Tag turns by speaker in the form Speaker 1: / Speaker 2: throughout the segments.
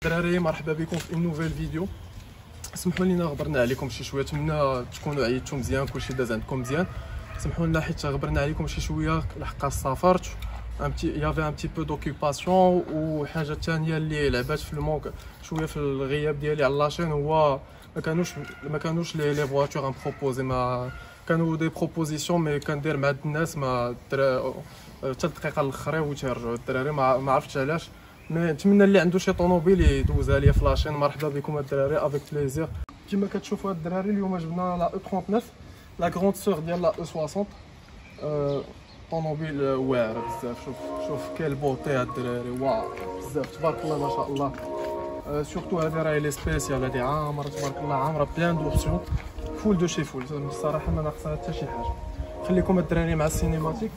Speaker 1: الدراري مرحبا بكم في نوفيل فيديو. سمحوا لينا غبرنا عليكم شي شويه، نتمنى تكونوا عيطتوا مزيان، كلشي داز عندكم مزيان. سمحوا لنا حيت غبرنا عليكم شي شويه لحقاش سافرت يافي ان بتي بو دوكيباسيون. وحاجه ثانيه اللي لعبات في المونك شويه في الغياب ديالي على لاشين هو ما كانوش لي فواتور ان بروبوزي، ما كانوا دي بروبوزيسيون مي كندير مع الناس ما حتى الدقيقه الاخرى وتيرجعوا الدراري، ما عرفتش علاش. نتمنى اللي عنده شي طوموبيل يدوزها ليا في لاشين. مرحبا بكم الدراري افيك بليزير. كما كتشوفوا الدراري اليوم جبنا لا E39 لا غروند سور ديال لا E60. طوموبيل واعره بزاف. شوف كاين بوطي هاد الدراري، واو بزاف تبارك الله ما شاء الله. سورتو هذه راهي لي سبيسيال، هذه عامره تبارك الله، عامره بلان دوبسيون، فول دو شي فول. الصراحه ما ناقصها حتى شي حاجه. خليكم الدراري مع السينيماتيك.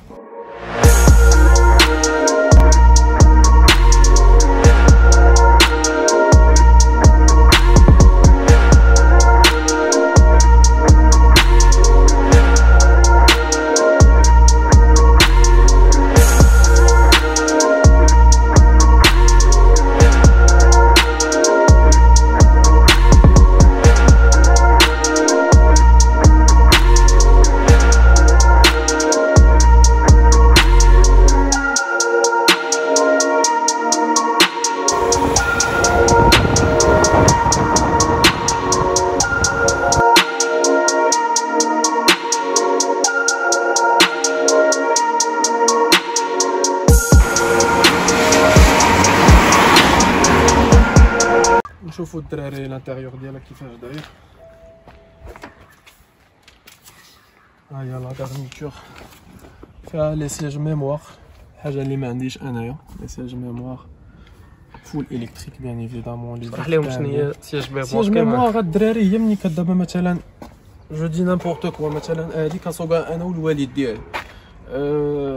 Speaker 1: نشوفوا الدراري الانتيريور ديالها كيفاش داير. ها هي لا غارنيتور، فيها لي سياج ميموار، حاجه اللي ما عنديش انايا. لي سياج ميموار فول الكتريك بيان ايفيدامون. اللي
Speaker 2: شرح لهم شنو هي سياج ميموار.
Speaker 1: سياج ميموار الدراري هي ملي كدابا مثلا جو دي نامبورط كوا، مثلا هذه كنسوقها انا والوالد ديالي،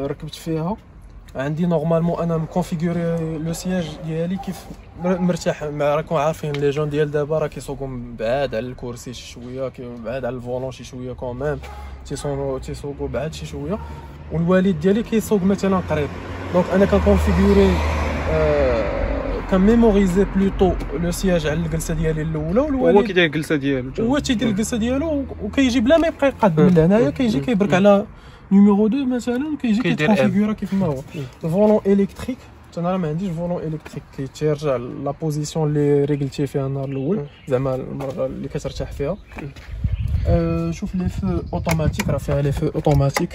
Speaker 1: ركبت فيها عندي نورمالمون انا مكونفيغوري لو سياج ديالي كيف مرتاح. راكم عارفين لي جون ديال دابا راه كيسوقوا بعاد على الكرسي شي شويه، بعاد على الفولون شي شويه كوميم، تيسوقوا بعاد شي شويه، والوالد ديالي كيسوق مثلا قريب. دونك انا كنكونفيغوري كنميموريزي بلوتو لو سياج على الجلسه ديالي الاولى، والوالد
Speaker 2: هو كيدير الجلسه ديالو،
Speaker 1: هو تيدير الجلسه ديالو وكيجي بلا ما يبقى يقاد من هنايا، كيجي كيبرك على نيميرو 2 مثلا، كيجي كيتكونفيغورا كيف ما هو. الفولون الكتريك انا ما عنديش فولون الكتريك، كيترجع لا بوزيسيون اللي ريغلتي فيها النهار الاول، زعما المره اللي كترتاح فيها. شوف لي فو اوتوماتيك، راه فيها لي فو اوتوماتيك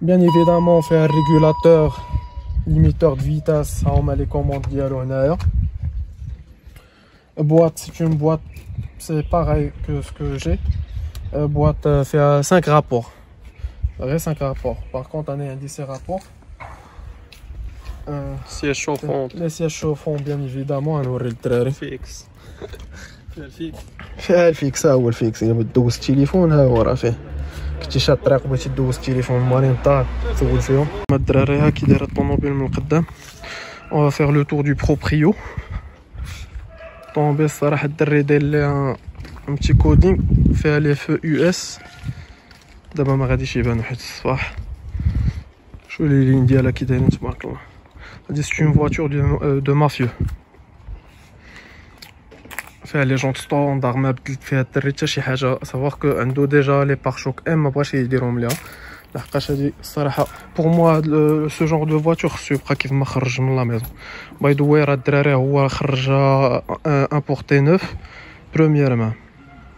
Speaker 1: بيان ايفيدامون، فيها الريغولاتور ليميتور دو فيتاس، ها هما لي كوموند ديالو هنايا. boîte c'est une boîte c'est pareil que ce que j'ai. boîte فيها 5 rapports، غير 5 rapports. par contre انا عندي 6 rapports.
Speaker 2: سياج شوفون،
Speaker 1: لي سياج شوفون بيان ايفيدامون. غنوري للدراري
Speaker 2: فيكس،
Speaker 1: فيها الفيكس. ها هو الفيكس، الا بغيت دوز التليفون ها هو راه فيه. كنتي شاد الطريق بغيتي دوز التليفون مالين الدار تسول فيهم. هما الدراري ها كي دايره الطوموبيل من القدام. اون فيغ لو تور دو بروبريو. الطوموبيل الصراحه الدري داير ليها ان بتي كودينغ، فيها لي فو يو اس. دابا ما غاديش يبانو حيت الصباح. شو لي لين ديالها كي دايرين تبارك الله. هادي سي اون فواتور دو مافيو، فيها لي جونط ستوندار، ما بدلت فيها الدري حتى شي حاجه. سافوار كو عنده ديجا لي بارشوك ما بغاش يديرهم ليها، لحقاش هادي الصراحه بور موا سو جونغ دو فواتور خصو يبقى كيف ما خرج من لا ميزون. باي ذا واي راه الدراري هو خرج امبورتي نوف بروميير مان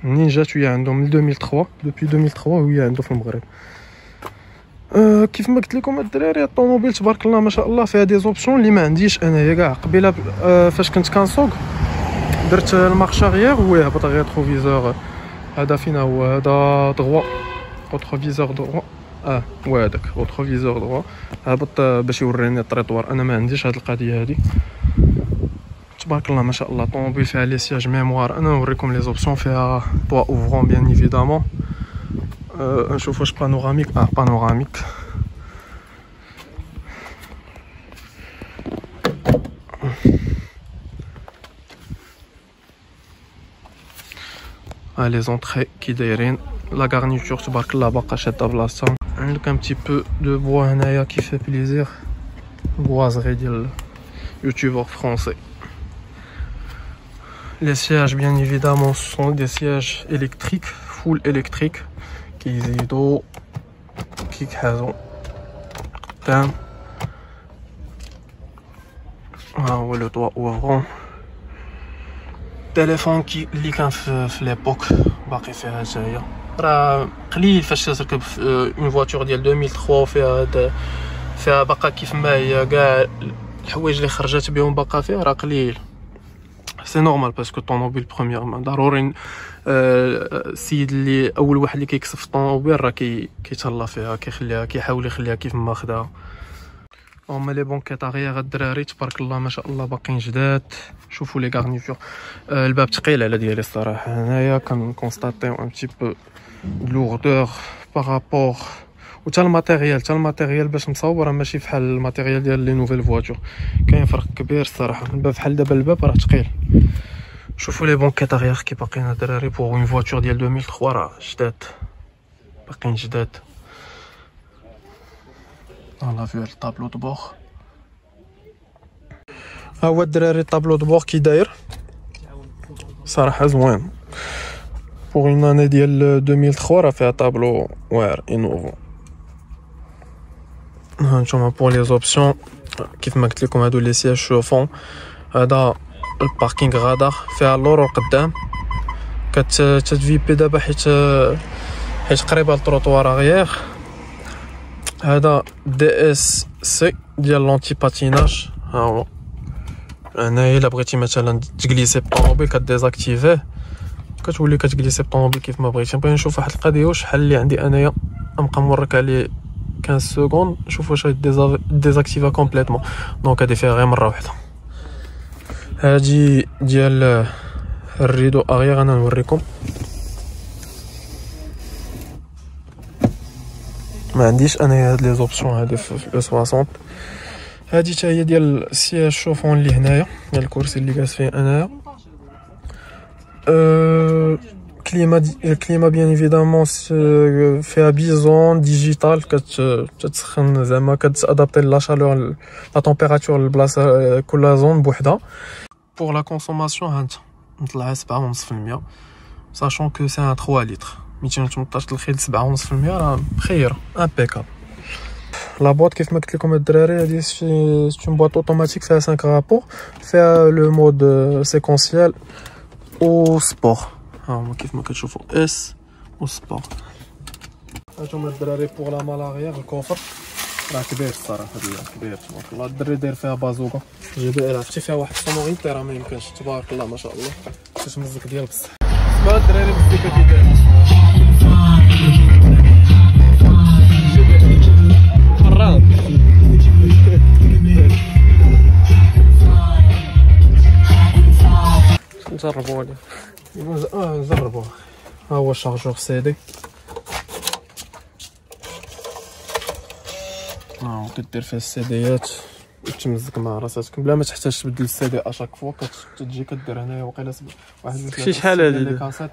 Speaker 1: منين جات وهي عندهم من 2003 دوبي 2003 وهي عنده في المغرب. كيف ما قلت لكم الدراري الطوموبيل تبارك الله ما شاء الله فيها دي زوبسيون اللي ما عنديش انايا كاع. قبيله فاش كنت كنسوق درت المارش اريير ويهبط غير ريتروفيزور. هذا فين هو؟ هذا دغوا ريتروفيزور دغوا، هو هذاك ريتروفيزور دغوا هبط باش يوريني الطريطوار. انا ما عنديش هاد القضيه هادي تبارك الله ما شاء الله. طوموبيل فيها لي سياج ميموار. انا نوريكم لي زوبسيون. فيها طوا اوفرون بيان ايفيدامون. نشوف واش بانوراميك. بانوراميك. لي زونطري كي دايرين. لا غارنيتور تبارك الله باقا شاده بلاصتها. عندك ان بتي بو دو بوا هنايا كي في بليزير، بوا صغير ديال يوتيوبر فرونسي. Les sièges, bien évidemment, sont des sièges électriques, full électriques. Qui زيدوا كيكحازوا قدام. ها هو لو طوا وغون. التليفون اللي كان في ليبوك باقي فيها جايه. راه قليل فاش تركب اون فواتور ديال 2003 فيها باقا كيف ما هي، كاع الحوايج اللي خرجت بهم باقا فيها راه قليل. سي نورمال باسكو الطوموبيل بروميير مان ضروري السيد اللي اول واحد اللي كيكسب في الطوموبيل راه كيتهلا فيها، كيحاول يخليها كيف ما خداها. هما لي بونكيط اغيير الدراري تبارك الله ما شاء الله باقيين جداد. شوفوا لي غارنيتور، الباب ثقيل على ديالي الصراحه. هنايا كنكونستاتيو ان بتي بو لوغدور بارابور، وتا الماتيريال باش مصور ماشي بحال الماتيريال ديال لي نوفيل فواتور، كاين فرق كبير الصراحه. الباب بحال دابا الباب راه ثقيل. شوفوا لي بونكيط اغيير كي باقيين الدراري بوغ اون فواتور ديال 2003 راه جداد، باقيين جداد. فوالا فيو الطابلو دو بور. ها هو الدراري الطابلو دو بور كي داير صراحه زوين. بوغ اون اني ديال 2003 راه فيها طابلو واعر انوفو. ها نتوما بور لي زوبسيون كيف ما قلت لكم هادو لي سياج شوفون. هذا الباركينغ غادا فيها اللور القدام كتفيبي دابا حيت قريبه للطروطوار اغيير. هذا دي اس سي ديال لونتي باتيناج. ها هو هنايا الا بغيتي مثلا تجليسي بالطوموبيل كديزاكتيفيه كتولي كتجليسي بالطوموبيل كيف ما بغيتي. نبغي نشوف واحد القضيه واش شحال اللي عندي انايا نبقى مورك عليه 15 سكوند نشوف واش ديزاكتيفا كومبليتمون. دونك هادي فيها غير مره واحده. هادي ديال الريدو اغيير انا نوريكم. ما عنديش انايا هاد لي زوبسيون هادي في لو 60. هادي حتى هي ديال السياج شوفون اللي هنايا ديال الكرسي اللي جالس فيه انايا. الكليما بيان ايفيدامون فيها بيزون ديجيتال كتسخن زعما كتادابتي لا شالور لا تمبيراتور البلاصه كل زون بوحدها. بور لا كونسوماسيون هانت نطلعها 7.5% ساشون كو سي ان 3 لتر 218 الخيل 7.5% راه بخير امبيكابل. لا بواط كيف ما قلت لكم الدراري هادي سي اون بواط اوتوماتيك فيها 5 رابور، فيها لو مود سيكونسيال و سبور. ها هما كيف ما كتشوفوا اس و سبور. هانتوما الدراري بوغ لا مال اغيير الكوفر راه كبير الصراحه كبير تبارك الله. الدري داير فيها بازوكا جي بي ال عرفتي فيها واحد الصوموريتي راه ما يمكنش تبارك الله ما شاء الله. شوف مزك ديال بصح اسمع الدراري مزيكا كي داير حرام نجربوا عليه. نجربوا. ها هو الشارجور سي دي. كدير فيها السيديات وتمزك مع راساتك بلا ما تحتاج تبدل السي دي اشاك فوا. كتجي كدير هنايا وقيله واحد
Speaker 2: شي شحال هادي
Speaker 1: لي كاسيت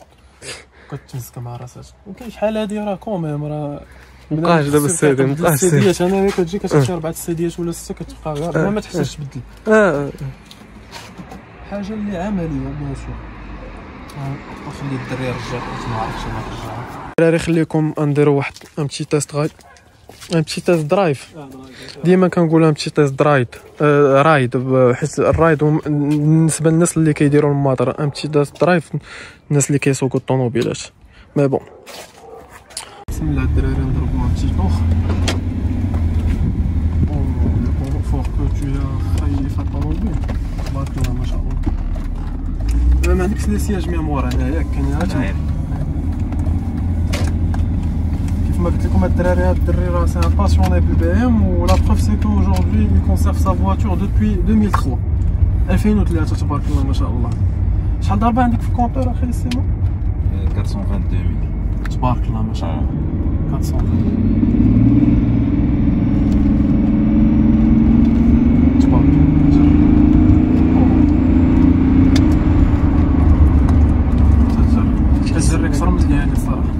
Speaker 1: كتمزك مع راساتك. ولكن شحال هادي راه كوميم راه
Speaker 2: مابقاش دابا السي دي مابقاش
Speaker 1: السيديات. هنايا كتجي كتشري 4 السيديات ولا 6 كتبقى غير بلا ما تحتاج تبدل. حاجه اللي عمليه بيان سور. وخلي الدري يرجع ما عرفتش انا نرجعها. الدراري خليكم نديروا واحد ان بتي تيست غاي ان بتي تيست درايف. ديما كنقول ان بتي تيست رايد حيت الرايد بالنسبه للناس اللي كيديروا الماطر ان بتي تيست درايف الناس اللي كيسوقوا الطوموبيلات. مي بون بسم الله الدراري نضربوا ان بتي طوخ. او فور كو تو خايف في الطوموبيل تبارك الله ما شاء الله. ما عندكش لي سياج ميموار هنايا كاين كما قلت لكم الدراري. هاد الدري راه سي ان باسيوني بالبي ام و لا بروف سي كو اجوردي il conserve sa voiture depuis 2003 2003 تبارك الله ما شاء الله. شحال ضربه عندك في الكونتور اخي سيمون؟
Speaker 3: 42,000
Speaker 1: تبارك الله ما شاء الله. 400 تبارك الله. كتجري اكثر من ديالي الصراحه.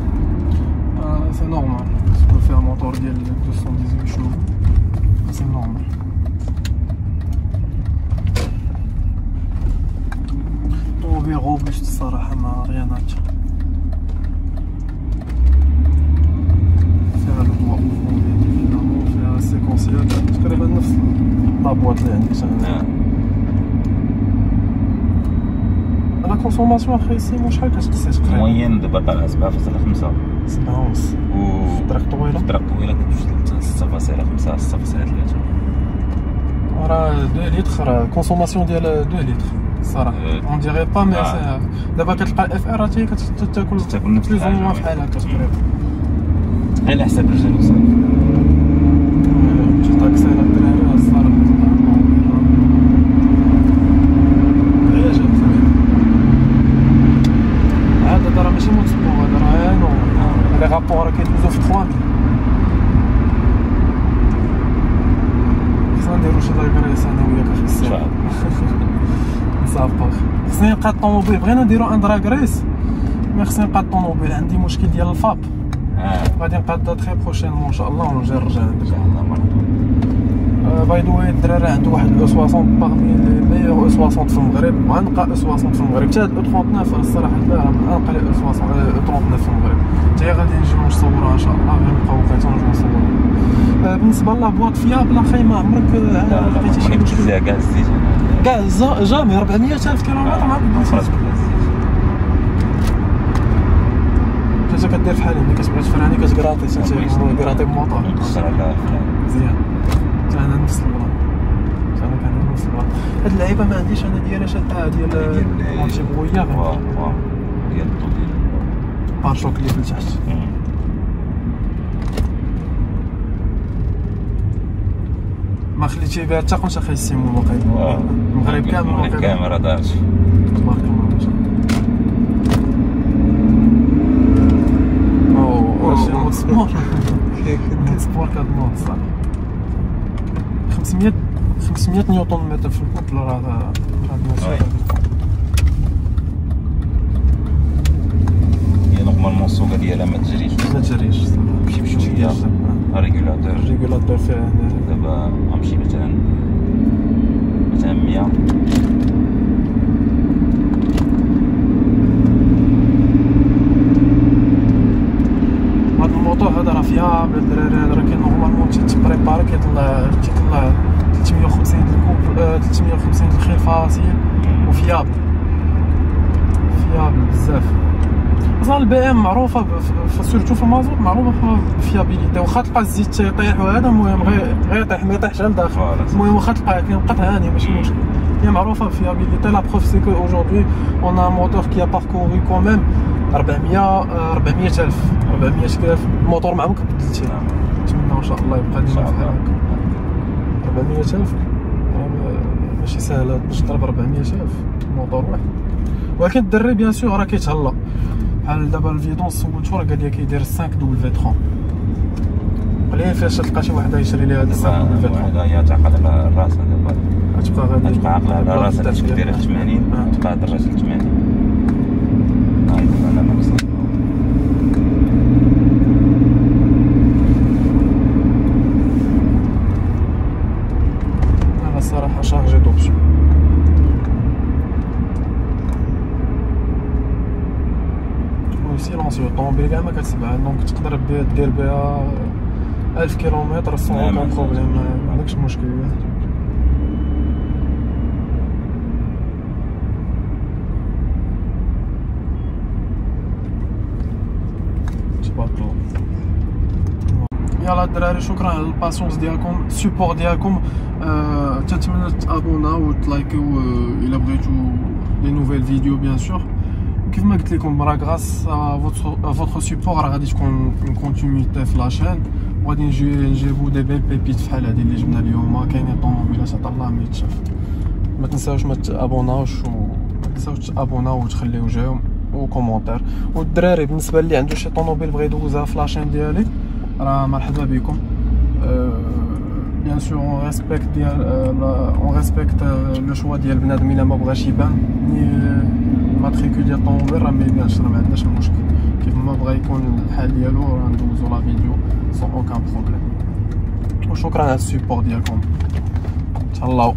Speaker 1: سي نورمال باسكو فيها موتور ديال 218 شهور سي نورمال. طوموبيل روبوست الصراحه، ما رياناتش فيها الضوء فيها السيكونسيات تقريبا نفس الطابوات اللي عندي انا. لا كونسوماسيون اخي سيمون شحال كتقسي تقريبا؟
Speaker 3: موين دابا طالع 7.5
Speaker 1: 7.5
Speaker 3: و
Speaker 1: في الطريق طويله.
Speaker 3: في الطريق طويله كتوصل 6.5 6.3.
Speaker 1: راه 2 لتر كونسوماسيون ديال 2 لتر الصراحه اون ديغي با مي دابا كتلقى الاف ار راه تاكل
Speaker 3: نفس
Speaker 1: بلوز اون بحال هكا تقريبا
Speaker 3: على حساب الرجال وصافي.
Speaker 1: جيت طاكسي على الدراري الصراحه هي جات هذا راه ماشي موتسبور، هذا راه نو لي رابور راه كيدوزو في 3000. خصنا نديرو شي لايبريس انا وياك اخي السي نصافط. خصني نلقى الطوموبيل، بغينا نديرو ان دراك ريس مي خصني نلقى الطوموبيل. عندي مشكل ديال الفاب غادي نقاد تري بروشينمون ان شاء الله ونجي نرجع عندك ان شاء الله. باي ذا واي الدراري عنده واحد او 60 باغمي لي ميور او 60 في المغرب، غنلقى او 60 في المغرب. حتى هاد او 39 الصراحه لا غنلقى لي او 60 او 39 في المغرب، حتى هي غادي نجيو نصورها ان شاء الله. غنبقاو وقيته نجيو نصورها. بالنسبه لابواط فيابل اخي ما عمرك لقيتي شي مشكل
Speaker 3: فيها كاع الزيت
Speaker 1: كاع جامي 400,000 كيلومتر مع انت كدير فحال ملي كتبغي تفراني كتكراطي كراطي بموطور مزيان. انا نفس البلان، انا كان نفس البلان. هاد اللعيبه ما عنديش انا ديال شاده ديال مونتي بويا
Speaker 3: ديال الطو ديال
Speaker 1: بارشوك اللي في التحت. ما خليتي بها حتى قلت اخي السيمون واقيلا المغرب كامل
Speaker 3: راه دارت
Speaker 1: تبارك الله ما شاء الله. واش مود سبور مود سبور كدنوض صح 500 نيوتن متر في الكوبل. راه بيان
Speaker 3: هي نورمالمون السوقه ديالها ما تجريش
Speaker 1: صح
Speaker 3: ماشي بشويه
Speaker 1: الريغولاتور فيها
Speaker 3: دابا غنمشي مثلا 100. هاد
Speaker 1: الموتور هذا راه فيابل الدراري. هذا راه كاين نورمالمون تيبريباري كيطلع 350 الكوب 350 الخيل فاصل وفيابل بزاف. اصلا البي ام معروفه سورتو في المازوت معروفه بالفيابيليتي. واخا تلقى الزيت تيطيح وهذا المهم غير يطيح ما يطيحش لداخل. المهم واخا تلقى كينقطع هاني ماشي مشكل. هي معروفه بالفيابيليتي. لا بروف سي كو اورجودي اون ا موتور كي ا باركوري كوميم 400,000 الموتور ما عمرك بدلتيه. نتمنى ان شاء الله يبقى ديما بحال هكا. 400,000 ماشي ساهله باش تضرب 400,000 موتور واحد. ولكن الدري بيان سور راه كيتهلا بحال دابا الفيدون سولتو راه قال لي كيدير 5W30 قليل فاش تلقى شي واحد يشري ليها هاد 5W30.
Speaker 3: هي تعقد على الراس دابا
Speaker 1: غتبقى غادي
Speaker 3: تبقى عاقله على راسها باش كديرها في 80 تبقى درجه 80. انا ما نصح
Speaker 1: انا الصراحه شارجي دوبسيون. سيلونسيو الطوموبيل كاع ما كتسمع دونك تقدر دير بها 1000 كيلومتر سون اوكان بروبليم ما عندكش مشكل. تبارك الله. يلا الدراري شكرا على الباسيونس ديالكم السيبور ديالكم. تنتمنى تابوناو وتلايكيو الا بغيتو لي نوفيل فيديو بيان سور. كيف ما قلت لكم راه غراس فوتر سيبور راه غادي تكون اون كونتينيتي في لاشين وغادي نجيبو دي بيل بيبيت فحال هادي اللي جبنا اليوم. كاينين طوموبيلات عطا الله ما يتشاف. ما تنساوش ما تابوناوش وتخليو جيم وكومونتير. والدراري بالنسبه اللي عنده شي طوموبيل بغى يدوزها في لاشين ديالي راه مرحبا بكم. بيان سور اون ريسبكت لو شوا ديال بنادم الا ما بغاش يبان ماتريكول ديال الطوموبيل راه ما يبانش راه ما عندناش مشكل. كيف ما بغا يكون الحال ديالو راه ندوزو لا فيديو سون اوكان بروبليم. وشكرا على السيبور ديالكم. تهلاو.